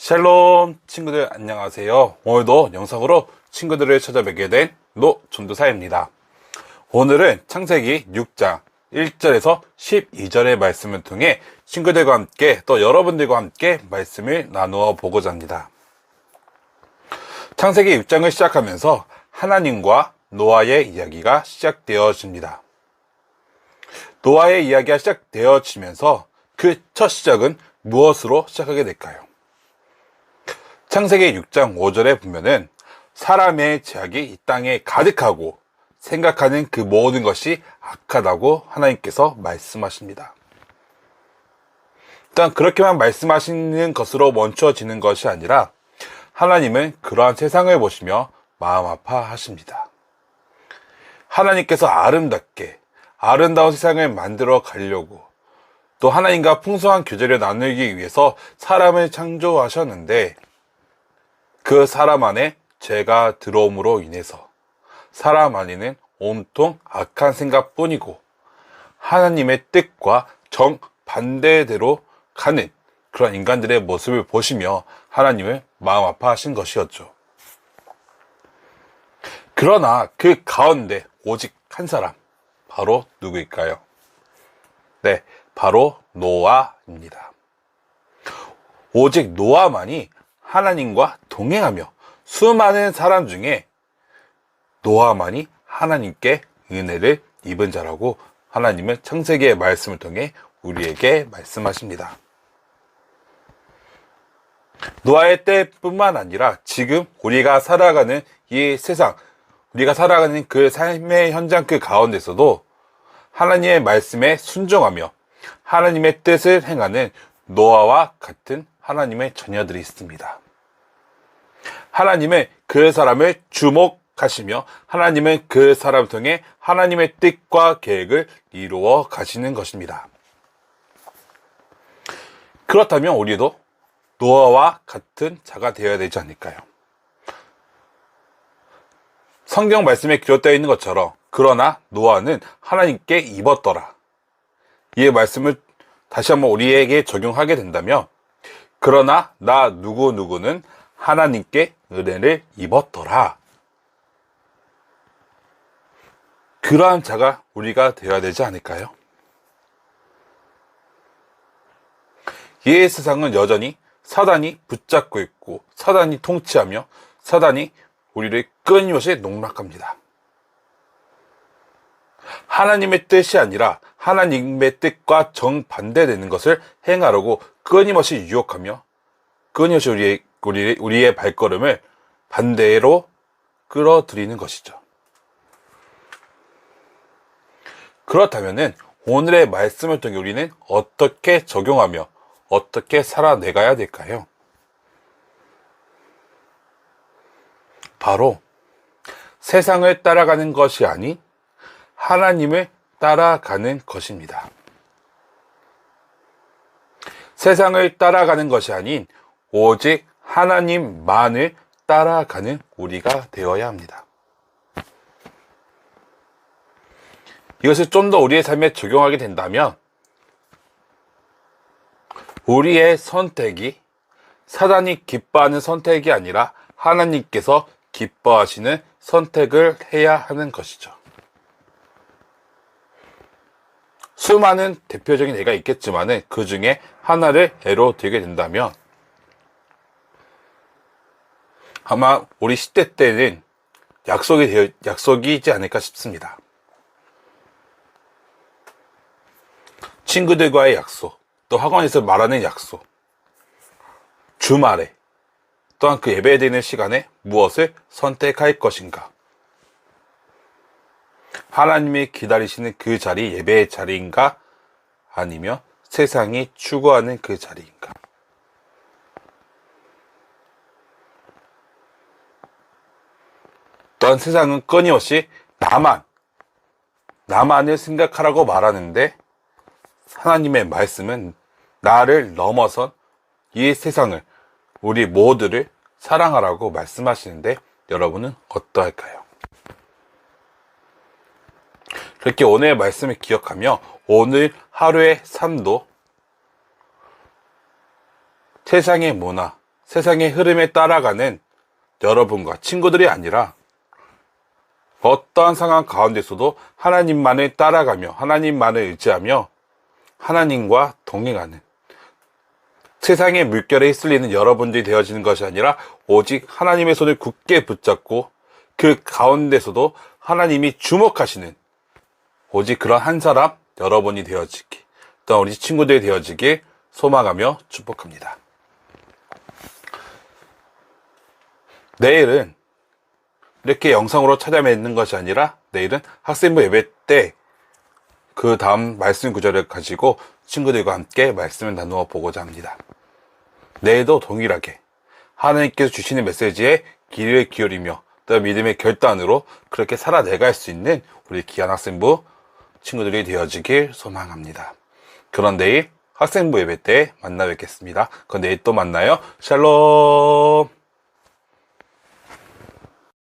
샬롬 친구들 안녕하세요. 오늘도 영상으로 친구들을 찾아뵙게 된 노전도사입니다. 오늘은 창세기 6장 1절에서 12절의 말씀을 통해 친구들과 함께 또 여러분들과 함께 말씀을 나누어 보고자 합니다. 창세기 6장을 시작하면서 하나님과 노아의 이야기가 시작되어집니다. 노아의 이야기가 시작되어지면서 그 첫 시작은 무엇으로 시작하게 될까요? 창세기 6장 5절에 보면은 사람의 죄악이 이 땅에 가득하고 생각하는 그 모든 것이 악하다고 하나님께서 말씀하십니다. 일단 그렇게만 말씀하시는 것으로 멈춰지는 것이 아니라 하나님은 그러한 세상을 보시며 마음 아파하십니다. 하나님께서 아름다운 세상을 만들어 가려고 또 하나님과 풍성한 교제를 나누기 위해서 사람을 창조하셨는데 그 사람 안에 죄가 들어옴으로 인해서 사람 안에는 온통 악한 생각뿐이고 하나님의 뜻과 정반대대로 가는 그런 인간들의 모습을 보시며 하나님을 마음 아파하신 것이었죠. 그러나 그 가운데 오직 한 사람, 바로 누구일까요? 네, 바로 노아입니다. 오직 노아만이 하나님과 동행하며 수많은 사람 중에 노아만이 하나님께 은혜를 입은 자라고 하나님은 창세기의 말씀을 통해 우리에게 말씀하십니다. 노아의 때뿐만 아니라 지금 우리가 살아가는 이 세상, 우리가 살아가는 그 삶의 현장 그 가운데서도 하나님의 말씀에 순종하며 하나님의 뜻을 행하는 노아와 같은 하나님의 자녀들이 있습니다. 하나님은 그 사람을 주목하시며 하나님은 그 사람을 통해 하나님의 뜻과 계획을 이루어 가시는 것입니다. 그렇다면 우리도 노아와 같은 자가 되어야 되지 않을까요? 성경 말씀에 기록되어 있는 것처럼 그러나 노아는 하나님께 입었더라. 이 말씀을 다시 한번 우리에게 적용하게 된다면 그러나 나 누구누구는 하나님께 은혜를 입었더라. 그러한 자가 우리가 되어야 되지 않을까요? 이 세상은 여전히 사단이 붙잡고 있고 사단이 통치하며 사단이 우리를 끊임없이 농락합니다. 하나님의 뜻이 아니라 하나님의 뜻과 정반대되는 것을 행하려고 끊임없이 유혹하며 끊임없이 우리의 발걸음을 반대로 끌어들이는 것이죠. 그렇다면 오늘의 말씀을 통해 우리는 어떻게 적용하며 어떻게 살아내가야 될까요? 바로 세상을 따라가는 것이 아닌 하나님을 따라가는 것입니다. 세상을 따라가는 것이 아닌 오직 하나님만을 따라가는 우리가 되어야 합니다. 이것을 좀 더 우리의 삶에 적용하게 된다면 우리의 선택이 사단이 기뻐하는 선택이 아니라 하나님께서 기뻐하시는 선택을 해야 하는 것이죠. 수많은 대표적인 예가 있겠지만 그 중에 하나를 예로 들게 된다면 아마 우리 10대 때는 약속이지 않을까 싶습니다. 친구들과의 약속, 또 학원에서 말하는 약속, 주말에 또한 그 예배에 드리는 시간에 무엇을 선택할 것인가? 하나님이 기다리시는 그 자리, 예배의 자리인가? 아니면 세상이 추구하는 그 자리인가? 또한 세상은 끊임없이 나만을 생각하라고 말하는데 하나님의 말씀은 나를 넘어선 이 세상을, 우리 모두를 사랑하라고 말씀하시는데 여러분은 어떠할까요? 그렇게 오늘의 말씀을 기억하며 오늘 하루의 삶도 세상의 문화, 세상의 흐름에 따라가는 여러분과 친구들이 아니라 어떠한 상황 가운데서도 하나님만을 따라가며 하나님만을 의지하며 하나님과 동행하는 세상의 물결에 휩쓸리는 여러분들이 되어지는 것이 아니라 오직 하나님의 손을 굳게 붙잡고 그 가운데서도 하나님이 주목하시는 오직 그런 한 사람 여러분이 되어지기, 또한 우리 친구들이 되어지길 소망하며 축복합니다. 내일은 이렇게 영상으로 찾아뵙는 것이 아니라 내일은 학생부 예배 때 그 다음 말씀 구절을 가지고 친구들과 함께 말씀을 나누어 보고자 합니다. 내일도 동일하게 하나님께서 주시는 메시지에 귀를 기울이며 또 믿음의 결단으로 그렇게 살아내갈 수 있는 우리 귀한 학생부 친구들이 되어지길 소망합니다. 그런 내일 학생부 예배 때 만나 뵙겠습니다. 그럼 내일 또 만나요. 샬롬.